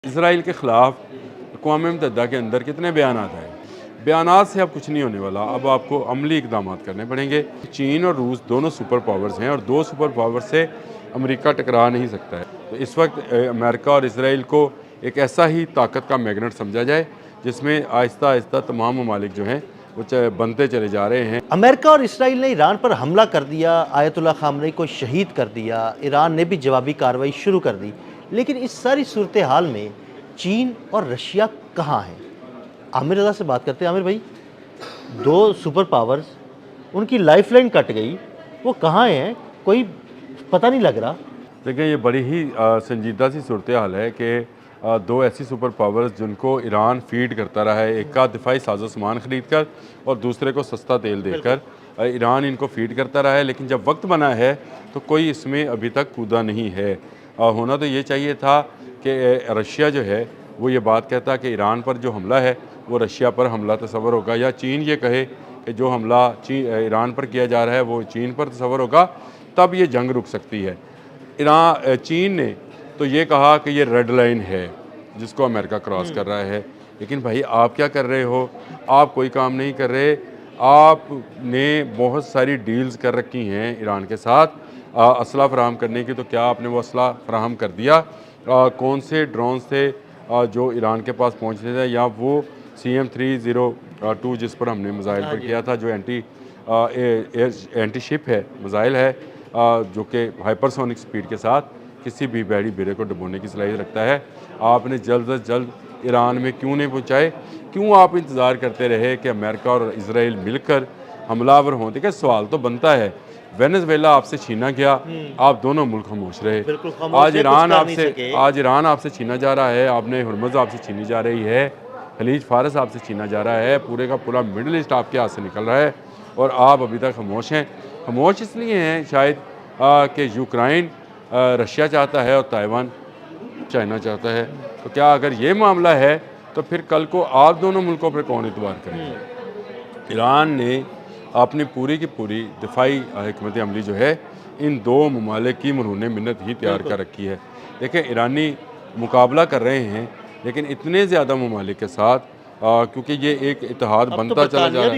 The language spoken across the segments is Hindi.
इसराइल के ख़िलाफ़ अक़वाम मुत्तहिदा के अंदर कितने बयानात आए। बयानात से अब कुछ नहीं होने वाला, अब आपको अमली इक़दाम करने पड़ेंगे। चीन और रूस दोनों सुपर पावर्स हैं और दो सुपर पावर से अमेरिका टकरा नहीं सकता है। तो इस वक्त अमेरिका और इसराइल को एक ऐसा ही ताकत का मैग्नेट समझा जाए जिसमें आहिस्ता आहिस्ता तमाम ममालिक जो हैं वो बनते चले जा रहे हैं। अमेरिका और इसराइल ने ईरान पर हमला कर दिया, आयतुल्लाह खामनेई को शहीद कर दिया, ईरान ने भी जवाबी कार्रवाई शुरू कर दी। लेकिन इस सारी सूरत हाल में चीन और रशिया कहाँ हैं? आमिर रज़ा से बात करते हैं। आमिर भाई, दो सुपर पावर्स, उनकी लाइफलाइन कट गई, वो कहाँ हैं? कोई पता नहीं लग रहा। देखिए, ये बड़ी ही संजीदा सी सूरत हाल है कि दो ऐसी सुपर पावर्स जिनको ईरान फीड करता रहा है, एक का दिफाई साजो सामान ख़रीद कर और दूसरे को सस्ता तेल देकर ईरान इनको फीड करता रहा है। लेकिन जब वक्त बना है तो कोई इसमें अभी तक कूदा नहीं है। होना तो ये चाहिए था कि रशिया जो है वो ये बात कहता कि ईरान पर जो हमला है वो रशिया पर हमला तस्वर होगा, या चीन ये कहे कि जो हमला ईरान पर किया जा रहा है वो चीन पर तस्वर होगा, तब ये जंग रुक सकती है। चीन ने तो ये कहा कि ये रेड लाइन है जिसको अमेरिका क्रॉस कर रहा है। लेकिन भाई, आप क्या कर रहे हो? आप कोई काम नहीं कर रहे। आपने बहुत सारी डील्स कर रखी हैं ईरान के साथ असला फराहम करने की, तो क्या आपने वो असला फराहम कर दिया? कौन से ड्रोन्स थे जो ईरान के पास पहुँचते थे, या वो CM-302 जिस पर हमने मिसाइल पर किया था, जो एंटी शिप है मिसाइल है, जो कि हाइपरसोनिक स्पीड के साथ किसी भी बड़ी बेड़े को डुबोने की सलाहियत रखता है, आपने जल्द से जल्द ईरान में क्यों नहीं पहुँचाए? क्यों आप इंतज़ार करते रहे कि अमेरिका और इसराइल मिलकर हमलावर हों? देखिए, सवाल तो बनता है, वेनेजुएला आपसे छीना गया, आप दोनों मुल्क खामोश रहे। आज ईरान आपसे छीना जा रहा है, आपने हुर्मुज़ आपसे छीनी जा रही है, खलीज फारस आपसे छीना जा रहा है, पूरे का पूरा मिडल ईस्ट आपके हाथ से निकल रहा है और आप अभी तक खामोश हैं। खामोश इसलिए हैं शायद कि यूक्रेन रशिया चाहता है और ताइवान चाइना चाहता है। तो क्या अगर ये मामला है तो फिर कल को आप दोनों मुल्कों पर कौन एतबार करेंगे? ईरान ने अपनी पूरी की पूरी दिफाई हिकमत अमली जो है इन दो ममालिक की मरहून मिन्नत ही तैयार कर रखी है। देखिए, ईरानी मुकाबला कर रहे हैं लेकिन इतने ज़्यादा ममालिक के साथ, क्योंकि ये एक इत्तेहाद बनता चला जा रहा है।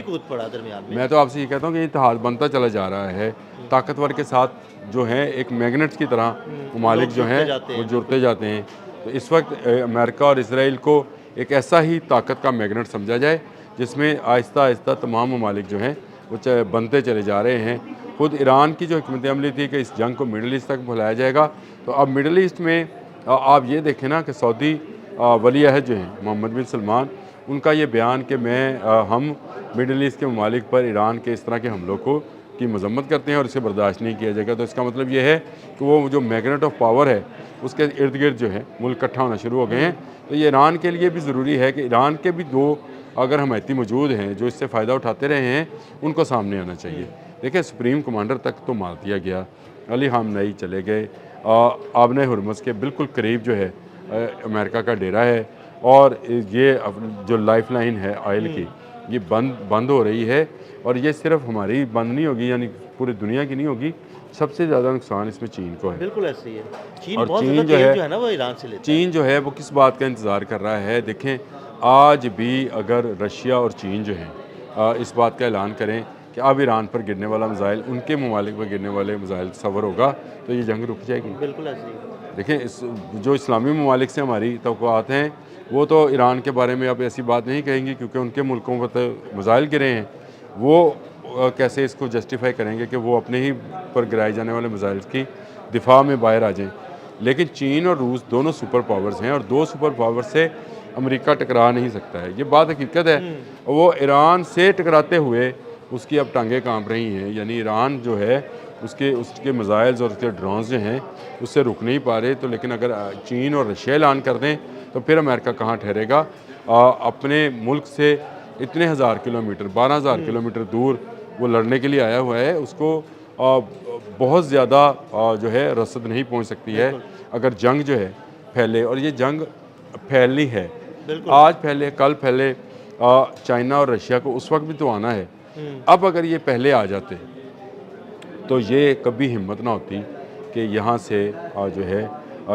मैं तो आपसे ये कहता हूँ कि इत्तेहाद बनता चला जा रहा है, ताकतवर के साथ जो है एक मैग्नेट्स की तरह ममालिक जो हैं वो जुड़ते जाते हैं। तो इस वक्त अमेरिका और इसराइल को एक ऐसा ही ताकत का मैग्नेट समझा जाए जिसमें आहिस्ता आहिस्ता तमाम ममालिक जो हैं वो बनते चले जा रहे हैं। खुद ईरान की जो हिकमत अमली थी कि इस जंग को मिडल ईस्ट तक फैलाया जाएगा, तो अब मिडल ईस्ट में आप ये देखें ना कि सऊदी वली अहद जो हैं मोहम्मद बिन सलमान, उनका ये बयान कि हम मिडल ईस्ट के ममालिक पर ईरान के इस तरह के हमलों की मजम्मत करते हैं और इसे बर्दाश्त नहीं किया जाएगा। तो इसका मतलब ये है कि वो जो मैग्नेट ऑफ पावर है उसके इर्द गिर्द जो है मुल्क इकट्ठा होना शुरू हो गए हैं। तो ये ईरान के लिए भी ज़रूरी है कि ईरान के भी दो अगर हमायती मौजूद हैं जो इससे फ़ायदा उठाते रहे हैं, उनको सामने आना चाहिए। देखिए, सुप्रीम कमांडर तक तो मार दिया गया, अली खामनेई चले गए, आबने हुर्मुज़ के बिल्कुल करीब जो है अमेरिका का डेरा है, और ये जो लाइफ लाइन है ऑयल की ये बंद हो रही है। और ये सिर्फ हमारी बंद नहीं होगी, यानी पूरी दुनिया की नहीं होगी। सबसे ज़्यादा नुकसान इसमें चीन को है। बिल्कुल ऐसे ही है। और चीन जो है ना वो ईरान से लेता है। चीन जो है वो किस बात का इंतज़ार कर रहा है? देखें, आज भी अगर रशिया और चीन जो हैं इस बात का ऐलान करें कि अब ईरान पर गिरने वाला मिसाइल उनके ममालिक पर गिरने वाले मिसाइल तस्वर होगा, तो ये जंग रुक जाएगी। बिल्कुल ऐसे ही। देखें, जो इस्लामी ममालिक से हमारी तवक्कुआत हैं वो तो ईरान के बारे में अब ऐसी बात नहीं कहेंगी, क्योंकि उनके मुल्कों पर तो मिसाइल गिरे हैं। वो कैसे इसको जस्टिफाई करेंगे कि वो अपने ही पर गिराए जाने वाले मिसाइल की दिफा में बाहर आ जाएं? लेकिन चीन और रूस दोनों सुपर पावर्स हैं और दो सुपर पावर से अमेरिका टकरा नहीं सकता है, ये बात हकीकत है। वो ईरान से टकराते हुए उसकी अब टांगें कांप रही हैं, यानी ईरान जो है उसके मिसाइल्स और उसके ड्रोन्स जो हैं उससे रुक नहीं पा रहे। तो लेकिन अगर चीन और रशिया ऐलान कर दें तो फिर अमेरिका कहाँ ठहरेगा? अपने मुल्क से इतने हज़ार किलोमीटर 12,000 किलोमीटर दूर वो लड़ने के लिए आया हुआ है, उसको बहुत ज़्यादा जो है रसद नहीं पहुंच सकती है अगर जंग जो है फैले। और ये जंग फैलनी है, आज फैले कल फैले, चाइना और रशिया को उस वक्त भी तो आना है। अब अगर ये पहले आ जाते तो ये कभी हिम्मत ना होती कि यहाँ से जो है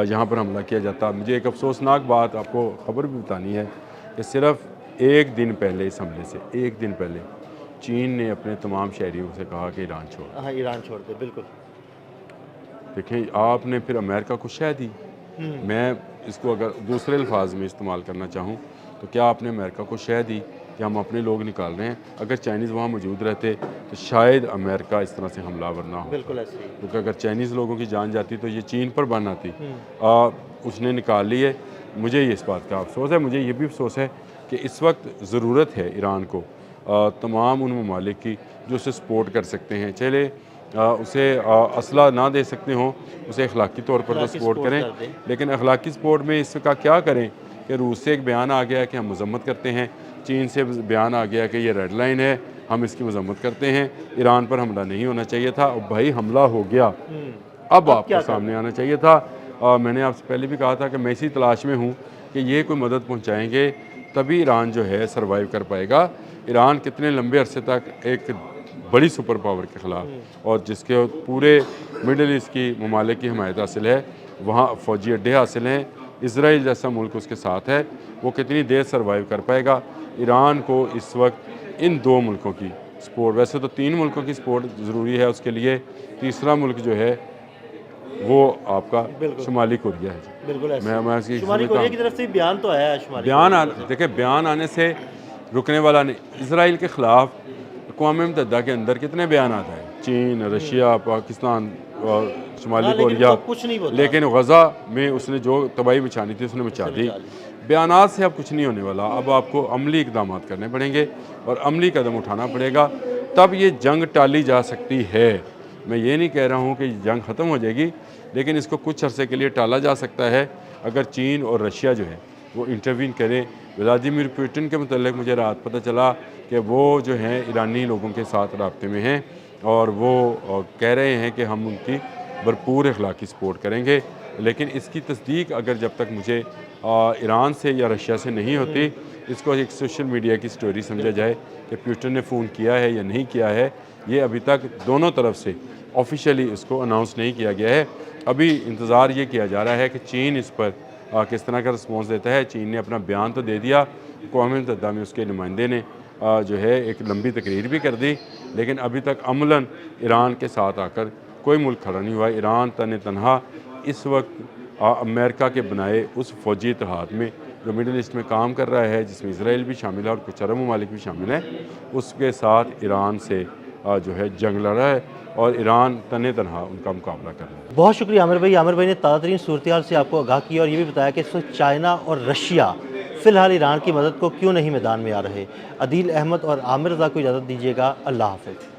यहाँ पर हमला किया जाता। मुझे एक अफसोसनाक बात आपको खबर भी बतानी है कि सिर्फ एक दिन पहले इस हमले से एक दिन पहले चीन ने अपने तमाम शहरियों से कहा कि ईरान छोड़ो। हाँ, ईरान छोड़ दे, बिल्कुल। देखें, आपने फिर अमेरिका को शह दी। मैं इसको अगर दूसरे अल्फाज में इस्तेमाल करना चाहूँ तो क्या आपने अमेरिका को शह दी कि हम अपने लोग निकाल रहे हैं? अगर चाइनीज़ वहाँ मौजूद रहते तो शायद अमेरिका इस तरह से हमलावर ना हो। बिल्कुल ऐसे ही। क्योंकि अगर चाइनीज़ लोगों की जान जाती तो ये चीन पर बन आती। उसने निकाल ली है। मुझे ये इस बात का अफसोस है। मुझे ये भी अफसोस है कि इस वक्त ज़रूरत है ईरान को तमाम उन ममालिक की जो उसे सपोर्ट कर सकते हैं। चले उसे असला ना दे सकते हों, उसे अखलाकी तौर पर तो सपोर्ट करें, लेकिन अखलाकी सपोर्ट में इसका क्या करें कि रूस से एक बयान आ गया कि हम मजम्मत करते हैं, चीन से बयान आ गया कि ये रेड लाइन है, हम इसकी मजम्मत करते हैं, ईरान पर हमला नहीं होना चाहिए था। और भाई हमला हो गया, अब आपको सामने आना चाहिए था। मैंने आपसे पहले भी कहा था कि मैं इसी तलाश में हूँ कि ये कोई मदद पहुँचाएँगे तभी ईरान जो है सर्वाइव कर पाएगा। ईरान कितने लंबे अरसे तक एक बड़ी सुपर पावर के ख़िलाफ़ और जिसके पूरे मिडल ईस्ट की ममालिक की हमायत हासिल है, वहाँ फ़ौजी अड्डे हासिल हैं, इसराइल जैसा मुल्क उसके साथ है, वो कितनी देर सर्वाइव कर पाएगा? ईरान को इस वक्त इन दो मुल्कों की सपोर्ट, वैसे तो 3 मुल्कों की सपोर्ट ज़रूरी है उसके लिए, तीसरा मुल्क जो है वो आपका शुमाली कोरिया है। बिल्कुल ऐसे। मैं इसकी शुमाली कोरिया की तरफ से बयान तो आया है। शुमाली देखिए, बयान आने से रुकने वाला नहीं। इसराइल के ख़िलाफ़ अक़वाम मुत्तहिदा के अंदर कितने बयान आता है, चीन, रशिया, पाकिस्तान और शुमाली कोरिया, कुछ नहीं बोलता। लेकिन गज़ा में उसने जो तबाही मचानी थी उसने मचा दी। बयानात से अब कुछ नहीं होने वाला। अब आपको अमली इक़दाम करने पड़ेंगे और अमली कदम उठाना पड़ेगा, तब ये जंग टाली जा सकती है। मैं ये नहीं कह रहा हूँ कि जंग ख़त्म हो जाएगी, लेकिन इसको कुछ अरसे के लिए टाला जा सकता है अगर चीन और रशिया जो है वो इंटरवीन करें। व्लादिमीर पुतिन के मतलब मुझे रात पता चला कि वो जो हैं ईरानी लोगों के साथ राब्ते में हैं और वो कह रहे हैं कि हम उनकी भरपूर अखलाकी सपोर्ट करेंगे। लेकिन इसकी तस्दीक अगर जब तक मुझे ईरान से या रशिया से नहीं होती, इसको एक सोशल मीडिया की स्टोरी समझा जाए कि पुतिन ने फ़ोन किया है या नहीं किया है, ये अभी तक दोनों तरफ से ऑफिशियली इसको अनाउंस नहीं किया गया है। अभी इंतज़ार ये किया जा रहा है कि चीन इस पर किस तरह का रिस्पॉन्स देता है। चीन ने अपना बयान तो दे दिया, अक़वाम मुत्तहिदा में उसके नुमाइंदे ने जो है एक लंबी तकरीर भी कर दी, लेकिन अभी तक अमलन ईरान के साथ आकर कोई मुल्क खड़ा नहीं हुआ। ईरान तने तनहा इस वक्त अमेरिका के बनाए उस फ़ौजी इत्तेहाद में जो मिडल ईस्ट में काम कर रहा है, जिसमें इसराइल भी शामिल है और कुछ अरब ममालिक भी शामिल हैं, उसके साथ ईरान से जो है जंग लड़ रहा है और ईरान तने तनहा उनका मुकाबला कर रहा है। बहुत शुक्रिया आमिर भाई। आमिर भाई ने ताज़ा तरीन सूरत हाल से आपको आगाह किया और ये भी बताया कि इस वक्त चाइना और रशिया फ़िलहाल ईरान की मदद को क्यों नहीं मैदान में आ रहे। अदील अहमद और आमिर रज़ा को इजाज़त दीजिएगा। अल्लाह हाफ़िज़।